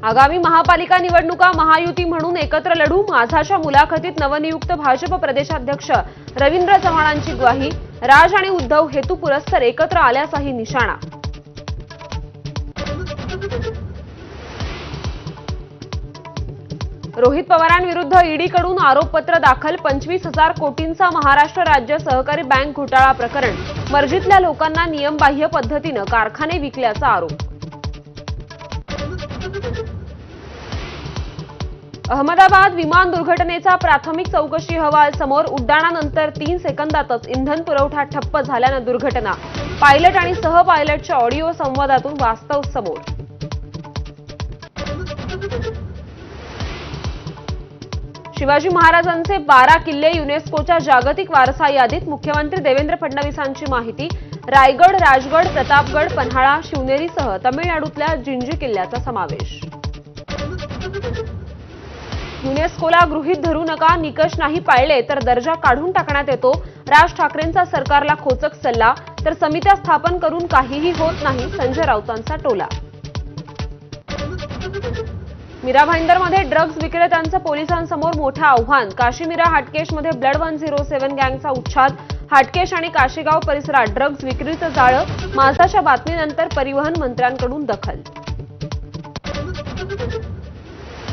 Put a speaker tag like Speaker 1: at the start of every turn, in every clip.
Speaker 1: आगामी महापालिका निवडणुका महायुती म्हणून एकत्र लढू, माझाच्या मुलाखतीत नवनियुक्त भाजप प्रदेशाध्यक्ष रवींद्र चव्हाणांची ग्वाही. राज आणि उद्धव हेतुपुरस्सर एकत्र आल्याचाही निशाणा. रोहित पवारांविरुद्ध ईडीकडून आरोपपत्र दाखल. 25,000 कोटींचा महाराष्ट्र राज्य सहकारी बँक घोटाळा प्रकरण. मर्जीतल्या लोकांना नियमबाह्य पद्धतीने कारखाने विकल्याचा आरोप. अहमदाबाद विमान दुर्घटनेचा प्राथमिक चौकशी अहवाल समोर. उड्डाणानंतर 3 सेकंदातच इंधन पुरवठा ठप्प झाल्यानं दुर्घटना. पायलट आणि सह पायलटच्या ऑडिओ संवादातून वास्तव समोर. शिवाजी महाराजांचे 12 किल्ले युनेस्कोच्या जागतिक वारसा यादीत. मुख्यमंत्री देवेंद्र फडणवीसांची माहिती. रायगड, राजगड, प्रतापगड, पन्हाळा, शिवनेरीसह तमिळनाडूतल्या जिंजी किल्ल्याचा समावेश. युनेस्कोला गृहीत धरू नका, निकष नाही पाळले तर दर्जा काढून टाकण्यात येतो. राज ठाकरेंचा सरकारला खोचक सल्ला. तर समित्या स्थापन करून काहीही होत नाही, संजय राऊतांचा टोला. मीरा भाईंदरमध्ये ड्रग्ज विक्रेत्यांचं पोलिसांसमोर मोठं आव्हान. काशीमीरा हाटकेशमध्ये ब्लड 107 गँगचा उच्छाद. हाटकेश आणि काशीगाव परिसरात ड्रग्ज विक्रीचं जाळं. माझाच्या बातमीनंतर परिवहन मंत्र्यांकडून दखल.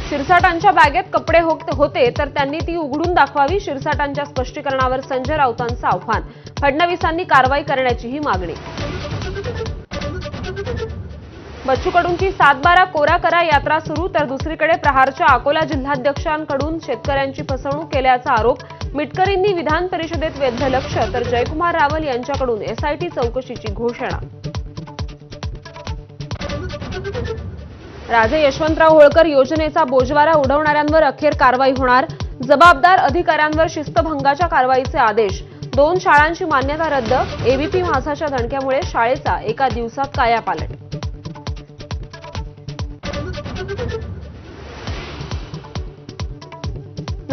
Speaker 1: शिरसाटांच्या बॅगेत कपडे होते तर त्यांनी ती उघडून दाखवावी. शिरसाटांच्या स्पष्टीकरणावर संजय राऊतांचं आव्हान. फडणवीसांनी कारवाई करण्याचीही मागणी. बच्चू कडूंची 7/12 कोरा करा यात्रा सुरू. तर दुसरीकडे प्रहारच्या अकोला जिल्हाध्यक्षांकडून शेतकऱ्यांची फसवणूक केल्याचा आरोप. मिटकरींनी विधान परिषदेत वेधलं लक्ष. तर जयकुमार रावल यांच्याकडून एसआयटी चौकशीची घोषणा. राजे यशवंतराव होळकर योजनेचा बोजवारा उडवणाऱ्यांवर अखेर कारवाई होणार. जबाबदार अधिकाऱ्यांवर शिस्तभंगाच्या कारवाईचे आदेश. 2 शाळांची मान्यता रद्द. एबीपी माझाच्या दणक्यामुळे शाळेचा एका दिवसात कायापालट.